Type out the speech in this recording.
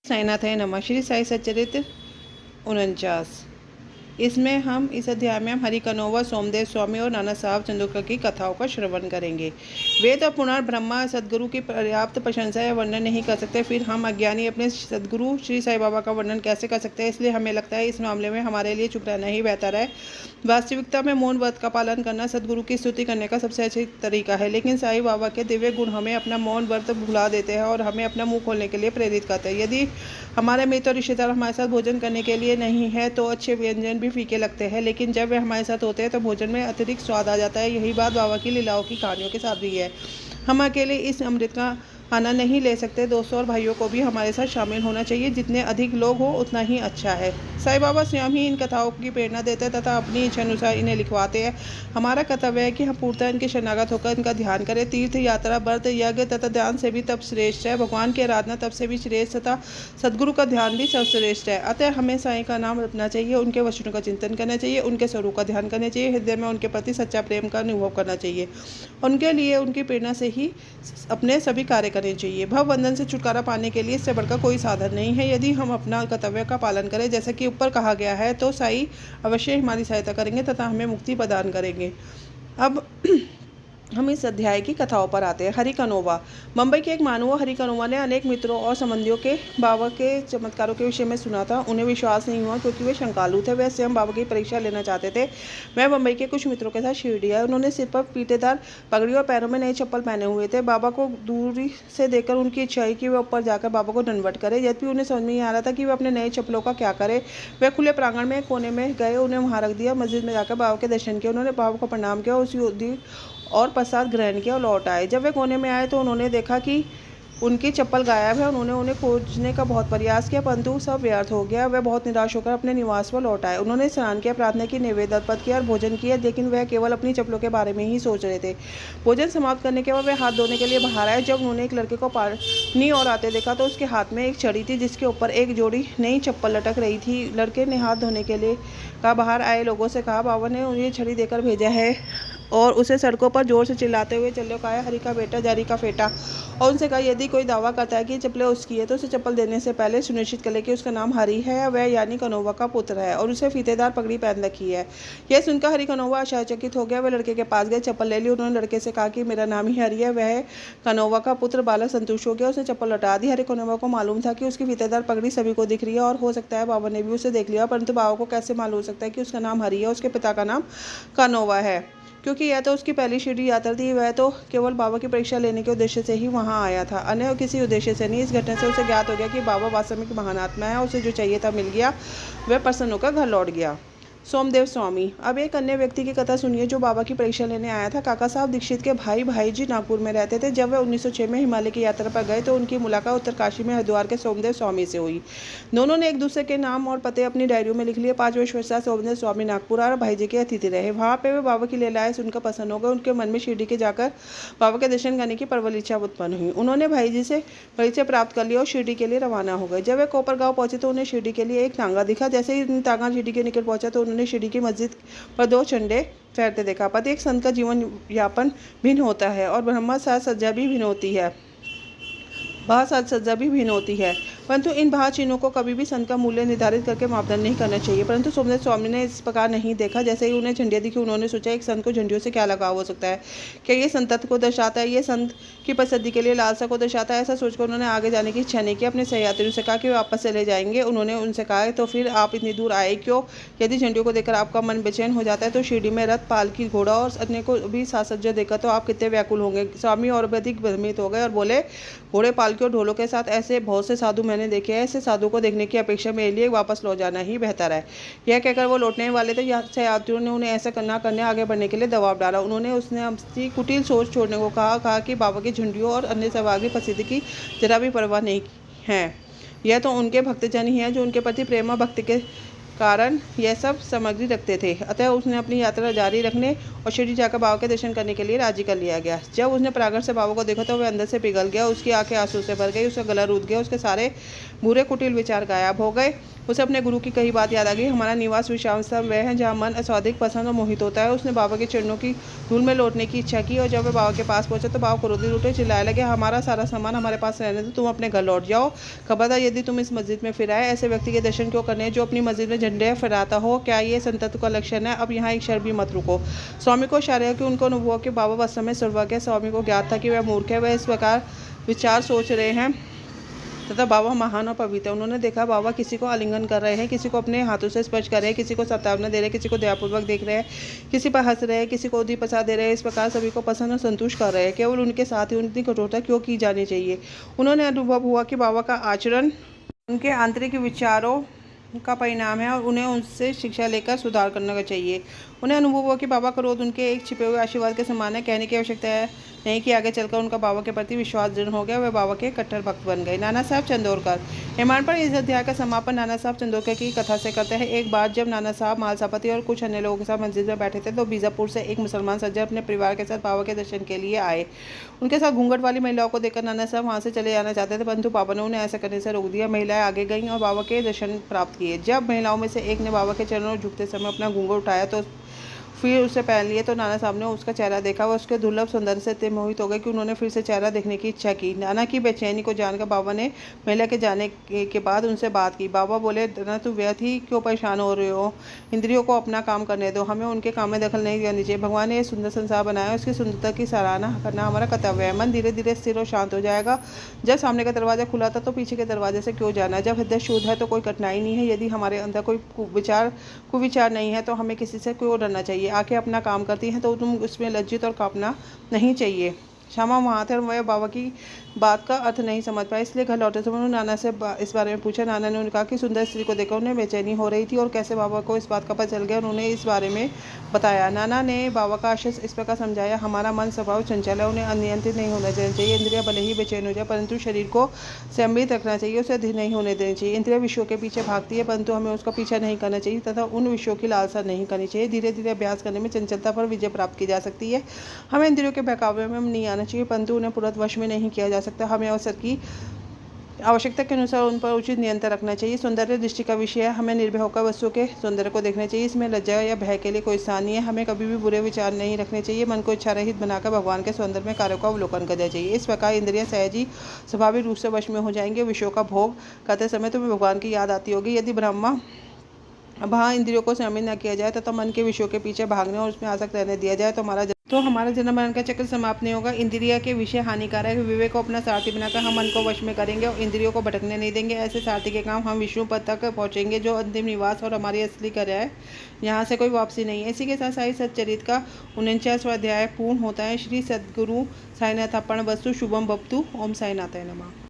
साईनाथाय नमः। श्री साई सच्चरित्र 49। इसमें हम इस अध्याय में हरि कनोवा, सोमदेव स्वामी और नाना साहब चंदोरकर की कथाओं का श्रवण करेंगे। वेद और पुराण ब्रह्मा सदगुरु की पर्याप्त प्रशंसा या वर्णन नहीं कर सकते, फिर हम अज्ञानी अपने सदगुरु श्री साई बाबा का वर्णन कैसे कर सकते हैं। इसलिए हमें लगता है इस मामले में हमारे लिए चुप रहना ही बेहतर है। वास्तविकता में मौन व्रत का पालन करना सदगुरु की स्तुति करने का सबसे अच्छा तरीका है, लेकिन साई बाबा के दिव्य गुण हमें अपना मौन व्रत भुला देते हैं और हमें अपना मुंह खोलने के लिए प्रेरित करते हैं। यदि हमारे मित्र और रिश्तेदार हमारे साथ भोजन करने के लिए नहीं है तो अच्छे व्यंजन भी फीके लगते हैं, लेकिन जब वे हमारे साथ होते हैं तो भोजन में अतिरिक्त स्वाद आ जाता है। यही बात बाबा की लीलाओं की कहानियों के साथ भी है। हम अकेले इस अमृत का आनंद नहीं ले सकते, दोस्तों और भाइयों को भी हमारे साथ शामिल होना चाहिए। जितने अधिक लोग हो उतना ही अच्छा है। साईं बाबा स्वयं ही इन कथाओं की प्रेरणा देते हैं तथा अपनी इच्छा अनुसार इन्हें लिखवाते हैं। हमारा कर्तव्य है कि हम पूर्णतः इनके शरणागत होकर इनका ध्यान करें। तीर्थ यात्रा, व्रत, यज्ञ तथा ध्यान से भी तब श्रेष्ठ है, भगवान की आराधना तब से भी श्रेष्ठ तथा सदगुरु का ध्यान भी सर्वश्रेष्ठ है। अतः हमें साईं का नाम रखना चाहिए, उनके वचनों का चिंतन करना चाहिए, उनके स्वरूप का ध्यान करना चाहिए, हृदय में उनके प्रति सच्चा प्रेम का अनुभव करना चाहिए। उनके लिए उनकी प्रेरणा से ही अपने सभी कार्य करने चाहिए। भवबंधन से छुटकारा पाने के लिए इससे बढ़कर कोई साधन नहीं है। यदि हम अपना कर्तव्य का पालन करें जैसा कि ऊपर कहा गया है तो साईं अवश्य हमारी सहायता करेंगे तथा हमें मुक्ति प्रदान करेंगे। अब हम इस अध्याय की कथाओं पर आते हैं। हरि कनोवा। मुंबई के एक मानव हरि कनोवा ने अनेक मित्रों और संबंधियों के बाबा के चमत्कारों के विषय में सुना था। उन्हें विश्वास नहीं हुआ क्योंकि वे शंकालु थे। वे स्वयं बाबा की परीक्षा लेना चाहते थे। वह मुंबई के कुछ मित्रों के साथ शिरडी आए। उन्होंने सिर पर पीटेदार पगड़ी और पैरों में नए चप्पल पहने हुए थे। बाबा को दूरी से देखकर उनकी इच्छा हुई कि वे ऊपर जाकर बाबा को दंडवत करें। यद्यपि उन्हें समझ में नहीं आ रहा था कि वे अपने नए चप्पलों का क्या करें। वे खुले प्रांगण में कोने में गए, उन्हें वहां रख दिया। मस्जिद में जाकर बाबा के दर्शन किए। उन्होंने बाबा को प्रणाम किया, उस और प्रसाद ग्रहण किया और लौट आए। जब वे कोने में आए तो उन्होंने देखा कि उनकी चप्पल गायब है। उन्होंने उन्हें खोजने का बहुत प्रयास किया परंतु सब व्यर्थ हो गया। वे बहुत निराश होकर अपने निवास पर लौट आए। उन्होंने स्नान किया, प्रार्थना की, नैवेद्य अर्पित किया और भोजन किया, लेकिन वह केवल अपनी चप्पलों के बारे में ही सोच रहे थे। भोजन समाप्त करने के बाद वे हाथ धोने के लिए बाहर आए। जब उन्होंने एक लड़के को पानी और आते देखा तो उसके हाथ में एक छड़ी थी जिसके ऊपर एक जोड़ी नई चप्पल लटक रही थी। लड़के ने हाथ धोने के लिए कहा। बाहर आए लोगों से कहा, बाबा ने उन्हें छड़ी देकर भेजा है और उसे सड़कों पर जोर से चिल्लाते हुए चलो कहा, हरि का बेटा जारी का फेटा। और उनसे कहा, यदि कोई दावा करता है कि चप्पलें उसकी है तो उसे चप्पल देने से पहले सुनिश्चित कर ले कि उसका नाम हरि है, वह यानी कनोवा का पुत्र है और उसे फीतेदार पगड़ी पहन रखी है। यह सुनकर हरि कनोवा आश्चर्यचकित हो गया। वह लड़के के पास गए, चप्पल ले ली। उन्होंने लड़के से कहा कि मेरा नाम ही हरि है। वह कनोवा का पुत्र बालक संतुष्ट हो गया, उसने चप्पल लौटा दी। हरि कनोवा को मालूम था कि उसकी फीतेदार पगड़ी सभी को दिख रही है और हो सकता है बाबा ने भी उसे देख लिया, परंतु बाबा को कैसे मालूम हो सकता है कि उसका नाम हरि है, उसके पिता का नाम कनोवा है, क्योंकि यह तो उसकी पहली शिरडी यात्रा थी। वह तो केवल बाबा की परीक्षा लेने के उद्देश्य से ही वहां आया था, अन्य किसी उद्देश्य से नहीं। इस घटना से उसे ज्ञात हो गया कि बाबा वास्तव में महान आत्मा है। उसे जो चाहिए था मिल गया। वह प्रसन्न होकर घर लौट गया। सोमदेव स्वामी। अब एक अन्य व्यक्ति की कथा सुनिए जो बाबा की परीक्षा लेने आया था। काका साहब दीक्षित के भाई जी नागपुर में रहते थे। जब वे 1906 में हिमालय की यात्रा पर गए तो उनकी मुलाकात उत्तरकाशी में हरिद्वार के सोमदेव स्वामी से हुई। दोनों ने एक दूसरे के नाम और पते अपनी डायरियों में लिख लिए। 5 वर्ष पश्चात सोमदेव स्वामी नागपुर और भाईजी के अतिथि रहे। वहाँ पे वे बाबा की लीलाएं सुनकर प्रसन्न हो गए। उनके मन में शिरडी के जाकर बाबा के दर्शन करने की प्रबल इच्छा उत्पन्न हुई। उन्होंने भाईजी से परिचय प्राप्त कर लिया और शिरडी के लिए रवाना हो गए। जब वे कोपर गाँव पहुंचे तो उन्हें शिरडी के लिए एक तांगा दिखा। जैसे ही तांगा शिरडी के निकट पहुंचा तो उन्होंने शिरडी की मस्जिद पर 2 झंडे फहरते देखा। प्रत्येक संत का जीवन यापन भिन्न होता है और ब्रह्मा साज सज्जा भी भिन्न होती है, परंतु इन बाहर चिन्हों को कभी भी संत का मूल्य निर्धारित करके मापदंड नहीं करना चाहिए। परंतु सोमदेव स्वामी ने इस प्रकार नहीं देखा। जैसे ही उन्हें झंडियाँ दिखी उन्होंने सोचा एक संत को झंडियों से क्या लगाव हो सकता है, क्या ये संतत्व को दर्शाता है, ये संत की प्रसिद्धि के लिए लालसा को दर्शाता है। ऐसा सोचकर उन्होंने आगे जाने की इच्छा नहीं की। अपने सहयात्रियों से कहा कि वे वापस चले जाएंगे। उन्होंने उनसे कहा, तो फिर आप इतनी दूर आए क्यों? यदि झंडियों को देखकर आपका मन बेचैन हो जाता है तो शिरडी में रथ, पालकी, घोड़ा और अन्य को भी साज सज्जा देखकर तो आप कितने व्याकुल होंगे। स्वामी और अधिक भ्रमित हो गए और बोले, घोड़े, पालकी और ढोलों के साथ ऐसे बहुत से साधु मैंने देखे हैं। ऐसे साधु को देखने की अपेक्षा मेरे लिए वापस लौट जाना ही बेहतर है। यह कहकर वो लौटने वाले थे। यात्रियों ने उन्हें ऐसा करने आगे बढ़ने के लिए दबाव डाला। उन्होंने उसने अपनी कुटिल सोच छोड़ने को कहा कि बाबा की झंडियों और अन्य सामग्री प्रसिद्धि की जरा भी परवाह नहीं है। यह तो उनके भक्तजन ही हैं जो उनके प्रति प्रेम और भक्ति के कारण यह सब सामग्री रखते थे। अतः उसने अपनी यात्रा जारी रखने और शिरडी जाकर बाबा के दर्शन करने के लिए राजी कर लिया गया। जब उसने प्रागड़ से बाबा को देखा तो वह अंदर से पिघल गया, उसकी आंखें आंसू से भर गई, उसका गला रूठ गया, उसके सारे बुरे कुटिल विचार गायब हो गए। उसे अपने गुरु की कही बात याद आ गई, हमारा निवास विश्राम स्थान वह है जहाँ मन अस्वादिक पसंद और मोहित होता है। उसने बाबा के चरणों की धूल में लौटने की इच्छा की और जब वह बाबा के पास पहुंचा तो बाबा क्रोधित उठे, चिल्लाए लगे, हमारा सारा सामान हमारे पास रहने दो, तुम अपने घर लौट जाओ। खबरदार यदि तुम इस मस्जिद में फिर आए, ऐसे व्यक्ति के दर्शन क्यों करने जो अपनी मस्जिद में झंडे फहराता हो? क्या ये संतत्व का लक्षण है? अब यहाँ एक क्षण भी मत रुको। स्वामी को इशारा कि उनको अनुभव हुआ कि बाबा वास्तव में सर्वज्ञ है। स्वामी को ज्ञात था कि वह मूर्ख है, वह इस प्रकार विचार सोच रहे हैं तथा बाबा महान और पवित्र। उन्होंने देखा बाबा किसी को आलिंगन कर रहे हैं, किसी को अपने हाथों से स्पर्श कर रहे हैं, किसी को सत्तावना दे रहे हैं, किसी को दयापूर्वक देख रहे हैं, किसी पर हंस रहे हैं, किसी को उदी प्रसाद दे रहे हैं। इस प्रकार सभी को पसंद और संतुष्ट कर रहे हैं। केवल उनके साथ ही उनकी कठोरता क्यों की जानी चाहिए? उन्होंने अनुभव हुआ कि बाबा का आचरण उनके आंतरिक विचारों का परिणाम है और उन्हें उनसे शिक्षा लेकर सुधार करना चाहिए। उन्हें अनुभव हुआ कि बाबा का क्रोध उनके एक छिपे हुए आशीर्वाद के समान है। कहने की आवश्यकता है नहीं कि आगे चलकर उनका बाबा के प्रति विश्वास दृढ़ हो गया, वे बाबा के कट्टर भक्त बन गए। नाना साहब चंदोरकर। हेमान पर इस अध्याय का समापन नाना साहब चंदोरकर की कथा से करते हैं। एक बार जब नाना साहब मालसापति और कुछ अन्य लोगों के साथ मस्जिद में बैठे थे तो बीजापुर से एक मुसलमान सज्जन अपने परिवार के साथ बाबा के दर्शन के लिए आए। उनके साथ घूंघट वाली महिलाओं को देखकर नाना साहब वहाँ से चले जाना चाहते थे, परंतु बाबा ने उन्हें ऐसा करने से रोक दिया। महिलाएं आगे गईं और बाबा के दर्शन प्राप्त किए। जब महिलाओं में से एक ने बाबा के चरणों में झुकते समय अपना घूंघट उठाया तो फिर उसे पहन लिए तो नाना साहब ने उसका चेहरा देखा। वह उसके दुर्लभ सौंदर्य से इतने मोहित हो गए कि उन्होंने फिर से चेहरा देखने की इच्छा की। नाना की बेचैनी को जानकर बाबा ने महिला के जाने के बाद उनसे बात की। बाबा बोले, नाना तू व्यर्थ ही क्यों परेशान हो रहे हो? इंद्रियों को अपना काम करने दो, हमें उनके काम में दखल नहीं करनी चाहिए। भगवान ने ये सुंदर संसार बनाया, उसकी सुंदरता की सराहना करना हमारा कर्तव्य है। मन धीरे धीरे स्थिर और शांत हो जाएगा। जब सामने का दरवाजा खुला था तो पीछे के दरवाजे से क्यों जाना? जब हृदय शुद्ध है तो कोई कठिनाई नहीं है। यदि हमारे अंदर कोई कुविचार नहीं है तो हमें किसी से क्यों डरना चाहिए? आंखें अपना काम करती हैं तो तुम उसमें लज्जित और कांपना नहीं चाहिए। श्यामा वहाँ थे और वह बाबा की बात का अर्थ नहीं समझ पाए, इसलिए घर लौटे समय उन्होंने नाना से इस बारे में पूछा। नाना ने उन्हें कहा कि सुंदर स्त्री को देखकर उन्हें बेचैनी हो रही थी और कैसे बाबा को इस बात का पता चल गया। उन्होंने इस बारे में बताया। नाना ने बाबा का आशय इस प्रकार समझाया, हमारा मन स्वभाव चंचल है, उन्हें अनियंत्रित नहीं होना चाहिए। इंद्रिया भले ही बेचैन हो जाए परंतु शरीर को संयमित रखना चाहिए, उसे अधीर नहीं होने देनी चाहिए। इंद्रिया विषयों के पीछे भागती है परंतु हमें उसका पीछा नहीं करना चाहिए तथा उन विषयों की लालसा नहीं करनी चाहिए। धीरे धीरे अभ्यास करने में चंचलता पर विजय प्राप्त की जा सकती है। हमें इंद्रियों के बहकावे में नहीं आना चाहिए परंतु उन्हें तुरंत वश में नहीं किया जा सकता। हमें अवसर की आवश्यकता के अनुसार उन पर उचित नियंत्रण रखना चाहिए। सौंदर्य दृष्टि का विषय है, हमें निर्भय होकर वस्तुओं के सौंदर्य को देखना चाहिए। इसमें लज्जा या भय के लिए कोई स्थान नहीं है। हमें कभी भी बुरे विचार नहीं रखने चाहिए। मन को इच्छा रहित बनाकर भगवान के सौंदर्य में कार्यों का अवलोकन करना चाहिए। इस प्रकार इंद्रियां सहज ही स्वाभाविक रूप से वश में हो जाएंगे। विषयों का भोग करते समय तुम्हें भगवान की याद आती होगी। यदि वहाँ इंद्रियों को संयमित न किया जाए तथा मन के विषयों के पीछे भागने और उसमें आसक्त रहने दिया जाए तो हमारा जन्म मरण का चक्र समाप्त नहीं होगा। इंद्रिया के विषय हानिकारक है। विवेक को अपना सारथी बनाकर हम मन को वश में करेंगे और इंद्रियों को भटकने नहीं देंगे। ऐसे सारथी के काम हम विष्णु पद तक पहुँचेंगे जो अंतिम निवास और हमारी असली घर है। यहाँ से कोई वापसी नहीं है। इसी के साथ साई सच्चरित का 49वां अध्याय पूर्ण होता है। श्री सद्गुरु साईनाथ अर्पण वस्तु शुभम भवतु। ओम साईनाथाय नमः।